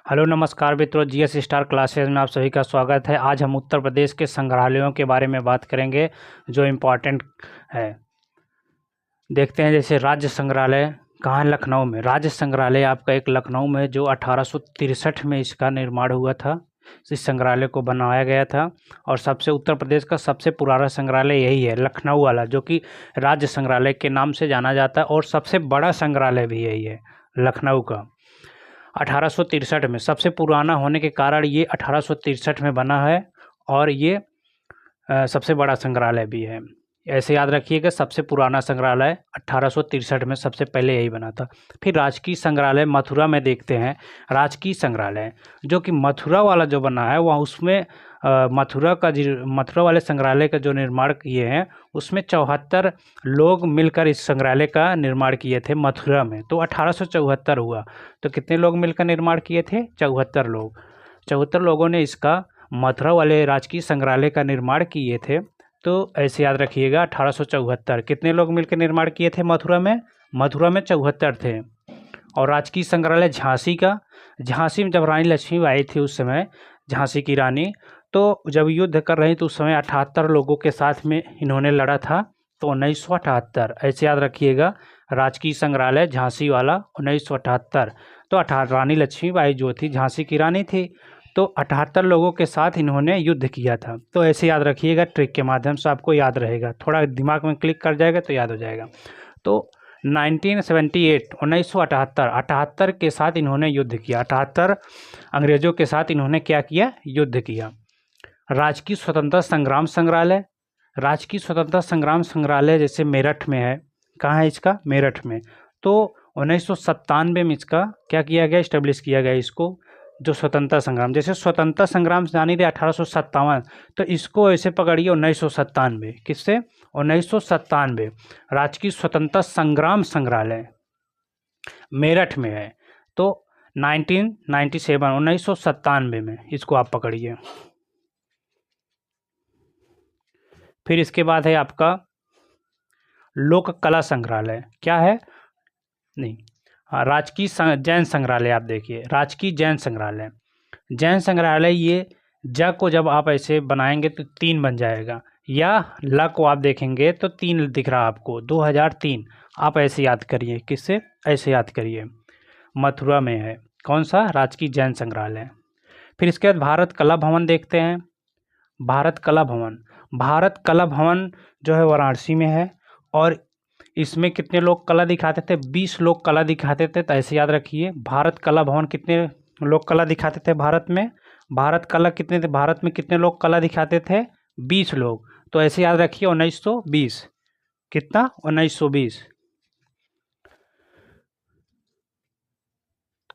Hello नमस्कार मित्रों, GS star classes में आप सभी का स्वागत है। आज हम उत्तर प्रदेश के संग्रहालयों के बारे में बात करेंगे जो इम्पोर्टेंट है। देखते हैं, जैसे राज्य संग्रहालय कहाँ है? लखनऊ में। राज्य संग्रहालय आपका एक लखनऊ में जो 1863 में इसका निर्माण हुआ था। इस संग्रहालय को बनाया गया था और सबसे उत्तर प्रदेश का सबसे पुराना संग्रहालय यही है, लखनऊ वाला, जो कि राज्य संग्रहालय के नाम से जाना जाता है और सबसे बड़ा संग्रहालय भी यही है, लखनऊ का। 1863 में सबसे पुराना होने के कारण ये 1863 में बना है और ये सबसे बड़ा संग्रहालय भी है। ऐसे याद रखिएगा, सबसे पुराना संग्रहालय 1863 में सबसे पहले यही बना था। फिर राजकीय संग्रहालय मथुरा में देखते हैं। राजकीय संग्रहालय जो कि मथुरा वाला जो बना है, वहाँ उसमें मथुरा वाले संग्रहालय का जो निर्माण किए हैं उसमें 74 लोग मिलकर इस संग्रहालय का निर्माण किए थे मथुरा में। तो 1874 हुआ। तो कितने लोग मिलकर निर्माण किए थे? 74 लोग। 74 लोगों ने इसका मथुरा वाले राजकीय संग्रहालय का निर्माण किए थे। तो ऐसे याद रखिएगा, 1874 कितने लोग मिलकर निर्माण किए थे मथुरा में? मथुरा में 74 थे। और राजकीय संग्रहालय झांसी का, झांसी में जब रानी लक्ष्मीबाई थी उस समय, झांसी की रानी, तो जब युद्ध कर रही तो उस समय 78 लोगों के साथ में इन्होंने लड़ा था। तो 1978, ऐसे याद रखिएगा, राजकीय संग्रहालय झांसी वाला 1978। तो रानी लक्ष्मीबाई जो थी झांसी की रानी थी, तो 78 लोगों के साथ इन्होंने युद्ध किया था। तो ऐसे याद रखिएगा, ट्रिक के माध्यम से आपको याद रहेगा, थोड़ा दिमाग में क्लिक कर जाएगा तो याद हो जाएगा। तो 1978 के साथ इन्होंने युद्ध किया। 78 अंग्रेज़ों के साथ इन्होंने क्या किया? युद्ध किया। राजकीय स्वतंत्रता संग्राम संग्रहालय, राजकीय स्वतंत्रता संग्राम संग्रहालय जैसे मेरठ में है। कहाँ है इसका? मेरठ में। तो 1997 में इसका क्या किया गया? इस्टेब्लिश किया गया इसको, जो स्वतंत्रता संग्राम, जैसे स्वतंत्रता संग्राम जानी थी 1857, तो इसको ऐसे पकड़िए 1997। किससे? 1997। राजकीय स्वतंत्रता संग्राम संग्रहालय मेरठ में है। तो 1997 में इसको आप पकड़िए। फिर इसके बाद है आपका लोक कला संग्रहालय। क्या है? नहीं, हाँ, राजकीय जैन संग्रहालय। आप देखिए, राजकीय जैन संग्रहालय, जैन संग्रहालय, ये ज को जब आप ऐसे बनाएंगे तो 3 बन जाएगा, या ल को आप देखेंगे तो 3 दिख रहा आपको, 2003। आप ऐसे याद करिए। किससे? ऐसे याद करिए, मथुरा में है। कौन सा? राजकीय जैन संग्रहालय। फिर इसके बाद भारत कला भवन देखते हैं। भारत कला भवन, भारत कला भवन जो है वाराणसी में है। और इसमें कितने लोग कला दिखाते थे? 20 लोग कला दिखाते थे। तो ऐसे याद रखिए, भारत कला भवन कितने लोग कला दिखाते थे भारत में? भारत कला कितने थे? भारत में कितने लोग कला दिखाते थे? 20 लोग। तो ऐसे याद रखिए 1920। कितना? 1920।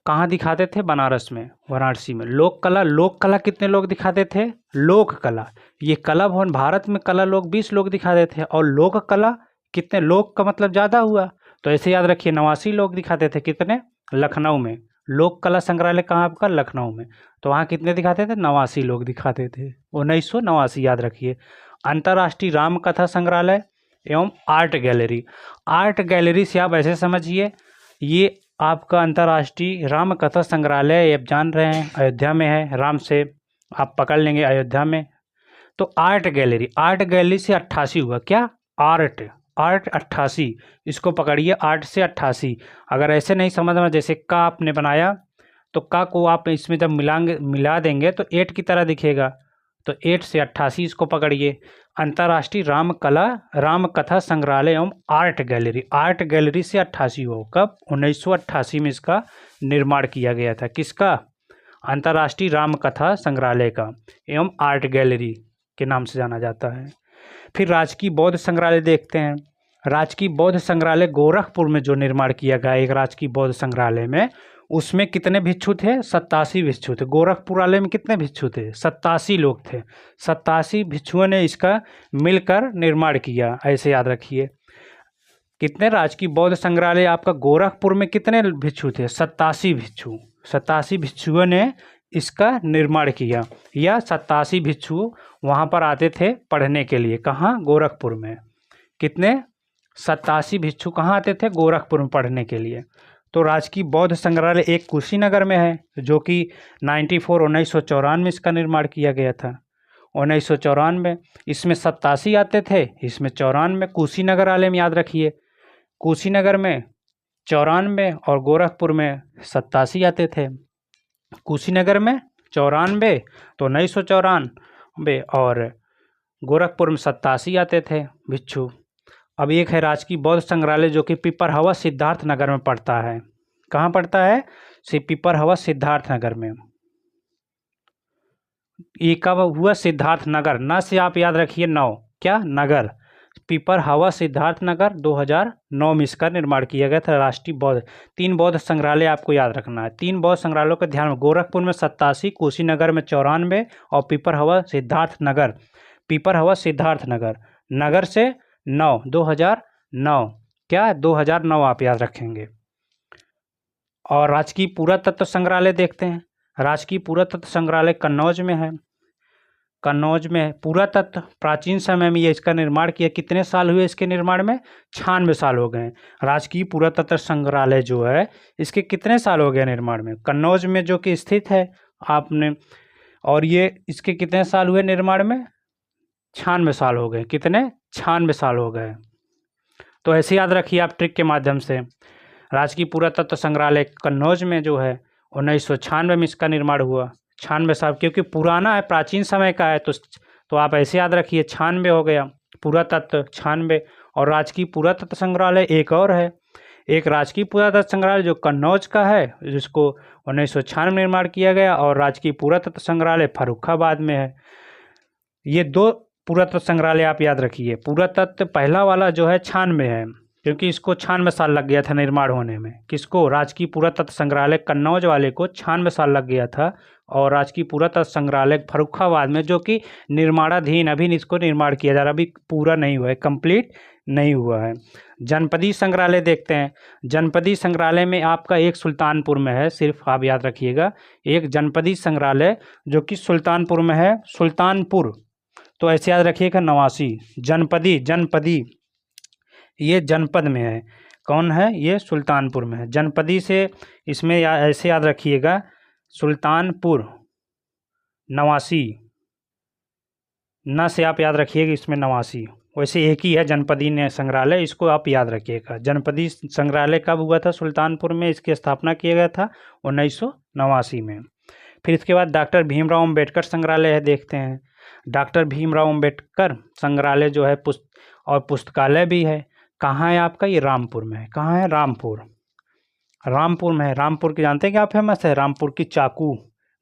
कहाँ दिखाते थे? बनारस में, वाराणसी में। लोक कला, लोक कला कितने लोग दिखाते थे? लोक कला, ये कला भवन भारत में कला लोग 20 लोग दिखाते थे। और लोक कला कितने? लोक का मतलब ज़्यादा हुआ, तो ऐसे याद रखिए 89 लोग दिखाते थे। कितने? लखनऊ में। लोक कला संग्रहालय कहाँ आपका? लखनऊ में। तो वहाँ कितने दिखाते थे? 89 लोग दिखाते थे। 1989 याद रखिए। अंतर्राष्ट्रीय राम कथा संग्रहालय एवं आर्ट गैलरी, आर्ट गैलरी से आप ऐसे समझिए, ये आपका अंतर्राष्ट्रीय राम कथा संग्रहालय, आप जान रहे हैं अयोध्या में है, राम से आप पकड़ लेंगे अयोध्या में। तो आर्ट गैलरी, आर्ट गैलरी से 88 हुआ। क्या? आर्ट, आर्ट 88, इसको पकड़िए, आर्ट से 88। अगर ऐसे नहीं समझना, जैसे का आपने बनाया तो का को आप इसमें जब मिला देंगे तो 8 की तरह दिखेगा। तो 8 से 88 इसको पकड़िए। अंतर्राष्ट्रीय राम कथा संग्रहालय एवं आर्ट गैलरी, आर्ट गैलरी से 88 हो। कब? 1988 में इसका निर्माण किया गया था। किसका? अंतर्राष्ट्रीय राम कथा संग्रहालय का एवं आर्ट गैलरी के नाम से जाना जाता है। फिर राजकीय बौद्ध संग्रहालय देखते हैं। राजकीय बौद्ध संग्रहालय गोरखपुर में जो निर्माण किया गया एक राजकीय बौद्ध संग्रहालय में, उसमें कितने भिक्षु थे? 87 भिक्षु थे। गोरखपुर वाले में कितने भिक्षु थे? 87 लोग थे। 87 भिक्षुओं ने इसका मिलकर निर्माण किया। ऐसे याद रखिए। कितने? राजकीय बौद्ध संग्रहालय आपका गोरखपुर में कितने भिक्षु थे? 87 भिक्षु। 87 भिक्षुओं ने इसका निर्माण किया, या 87 भिक्षु वहाँ पर आते थे पढ़ने के लिए। कहाँ? गोरखपुर में। कितने? 87 भिक्षु कहाँ आते थे? गोरखपुर में पढ़ने के लिए। तो राजकीय बौद्ध संग्रहालय एक कुशीनगर में है, जो कि 1994 में इसका निर्माण किया गया था। 1994 इसमें 87 आते थे, इसमें 94 कुशीनगर वाले में याद रखिए, कुशीनगर में 94 और गोरखपुर में 87 आते थे। कुशीनगर में 94 तो 1994 और गोरखपुर में 87 आते थे भिक्षु। अब एक है राजकीय बौद्ध संग्रहालय जो कि पिपरहवा सिद्धार्थनगर में पड़ता है। कहाँ पड़ता है? पिपरहवा सिद्धार्थनगर में। ये कब हुआ? सिद्धार्थनगर, न से आप याद रखिए नौ, क्या नगर, पिपरहवा सिद्धार्थनगर 2009 में इसका निर्माण किया गया था। राष्ट्रीय बौद्ध, 3 बौद्ध संग्रहालय आपको याद रखना है। 3 बौद्ध संग्रहालयों का ध्यान, गोरखपुर में 87, कुशीनगर में 94 और पिपरहवा सिद्धार्थनगर, पिपरहवा सिद्धार्थनगर नगर से 9, 2009, क्या 2009 आप याद रखेंगे। और राजकीय पुरातत्व संग्रहालय देखते हैं। राजकीय पुरातत्व संग्रहालय कन्नौज में है। कन्नौज में पुरातत्व, प्राचीन समय में ये इसका निर्माण किया। कितने साल हुए इसके निर्माण में? 96 साल हो गए। राजकीय पुरातत्व संग्रहालय जो है इसके कितने साल हो गए निर्माण में? कन्नौज में जो कि स्थित है आपने, और ये इसके कितने साल हुए निर्माण में? 96 साल हो गए। कितने? 96 साल हो गए। तो ऐसे याद रखिए आप ट्रिक के माध्यम से। राजकीय पुरातत्व संग्रहालय कन्नौज में जो है 1996 में इसका निर्माण हुआ। 96 साल, क्योंकि पुराना है, प्राचीन समय का है, तो आप ऐसे याद रखिए 96 हो गया, पुरातत्व 96। और राजकीय पुरातत्व संग्रहालय एक और है, एक राजकीय पुरातत्व संग्रहालय जो कन्नौज का है, जिसको 1996 में निर्माण किया गया, और राजकीय पुरातत्व संग्रहालय फर्रुखाबाद में है। ये 2 पुरातत्व संग्रहालय आप याद रखिए। पुरातत्व पहला वाला जो है 96 है, क्योंकि इसको 96 साल लग गया था निर्माण होने में। किसको? राजकीय पुरातत्व संग्रहालय कन्नौज वाले को 96 साल लग गया था। और राजकीय पुरातत्व संग्रहालय फर्रुखाबाद में जो कि निर्माणाधीन, अभी इसको निर्माण किया जा रहा, अभी पूरा नहीं हुआ है, कंप्लीट नहीं हुआ है। जनपदीय संग्रहालय देखते हैं। जनपदीय संग्रहालय में आपका एक सुल्तानपुर में है, सिर्फ आप याद रखिएगा, एक जनपदीय संग्रहालय जो कि सुल्तानपुर में है, सुल्तानपुर। तो ऐसे याद रखिएगा 89। जनपदी ये जनपद में है, कौन है? ये सुल्तानपुर में है। जनपदी से इसमें ऐसे याद रखिएगा, सुल्तानपुर 89, न से आप याद रखिएगा इसमें 89। वैसे एक ही है जनपदी संग्रहालय, इसको आप याद रखिएगा। जनपदी संग्रहालय कब हुआ था? सुल्तानपुर में इसकी स्थापना किया गया था 1989 में। फिर इसके बाद डॉक्टर भीमराव अम्बेडकर संग्रहालय है, देखते हैं। डॉक्टर भीमराव अम्बेडकर संग्रहालय जो है और पुस्तकालय भी है। कहाँ है आपका? ये रामपुर में है। कहाँ है? रामपुर में है। रामपुर की जानते हैं क्या फेमस है? रामपुर की चाकू।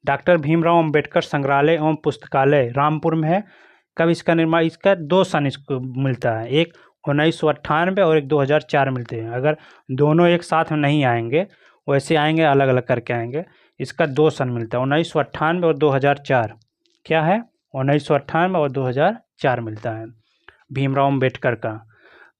डॉक्टर भीमराव अम्बेडकर संग्रहालय एवं पुस्तकालय रामपुर में है। कब इसका निर्माण? इसका 2 सन इसको मिलता है, एक 1998 और एक 2004 मिलते हैं। अगर दोनों एक साथ में नहीं आएंगे, वैसे आएंगे अलग अलग करके आएंगे। इसका 2 सन मिलता है, 1998 और 2004। क्या है? 1998 और 2004 मिलता है भीमराव अम्बेडकर का।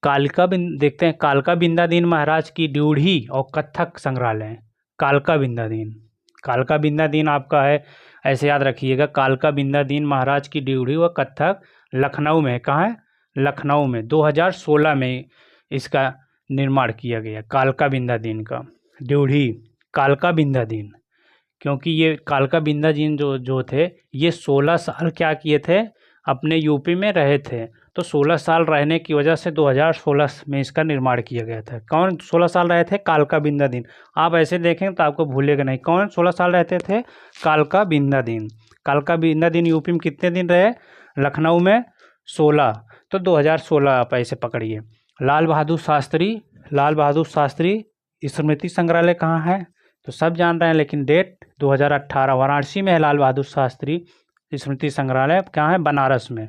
कालका देखते हैं। कालका बिंदादीन महाराज की ड्योढ़ी और कथक संग्रहालय। कालका बिंदादीन आपका है, ऐसे याद रखिएगा, कालका बिंदादीन महाराज की ड्योढ़ी व कथक लखनऊ में है। कहाँ है? लखनऊ में। 2016 में इसका निर्माण किया गया, कालका बिंदादीन का ड्योढ़ी, कालका बिंदादीन। क्योंकि ये कालका बिंदादीन जो थे, ये 16 साल क्या किए थे? अपने यूपी में रहे थे। तो 16 साल रहने की वजह से 2016 में इसका निर्माण किया गया था। कौन 16 साल रहे थे? कालका बिंदादीन। आप ऐसे देखें तो आपको भूलेगा नहीं, कौन 16 साल रहते थे? कालका बिंदादीन। कालका बिंदादीन यूपी में कितने दिन रहे? लखनऊ में 16, तो 2016 आप ऐसे पकड़िए। लाल बहादुर शास्त्री स्मृति संग्रहालय कहाँ है? तो सब जान रहे हैं, लेकिन डेट 2018 वाराणसी में है। लाल बहादुर शास्त्री स्मृति संग्रहालय कहाँ है? बनारस में।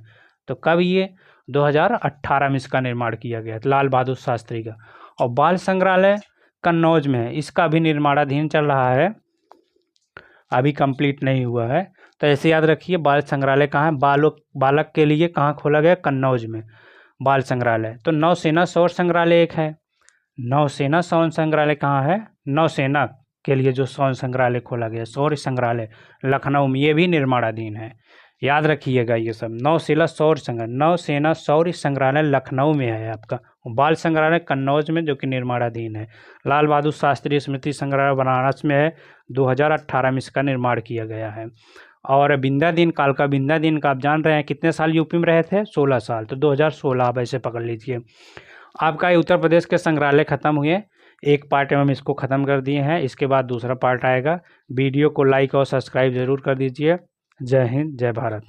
तो कब? ये 2018 में इसका निर्माण किया गया लाल बहादुर शास्त्री का। और बाल संग्रहालय कन्नौज में है, इसका भी निर्माणाधीन चल रहा है, अभी कंप्लीट नहीं हुआ है। तो ऐसे याद रखिए, बाल संग्रहालय कहाँ है? बालक के लिए कहाँ खोला गया? कन्नौज में बाल संग्रहालय। तो नौसेना सौर संग्रहालय एक है। नौसेना सौर संग्रहालय कहाँ है? नौसेना के लिए जो सौर संग्रहालय खोला गया, सौर संग्रहालय लखनऊ में, ये भी निर्माणाधीन है। याद रखिएगा ये सब। नौसेना सौर संग्रहालय लखनऊ में है आपका, बाल संग्रहालय कन्नौज में जो कि निर्माणाधीन है। लाल बहादुर शास्त्री स्मृति संग्रहालय बनारस में है, 2018 में इसका निर्माण किया गया है। और विंध्याधीन कालका विंध्याधीन का आप जान रहे हैं कितने साल यूपी में रहे थे, 16 साल, तो 2016 आप ऐसे पकड़ लीजिए। आपका ये उत्तर प्रदेश के संग्रहालय खत्म हुए, एक पार्ट में हम इसको ख़त्म कर दिए हैं, इसके बाद दूसरा पार्ट आएगा। वीडियो को लाइक और सब्सक्राइब ज़रूर कर दीजिए। जय हिंद, जय भारत।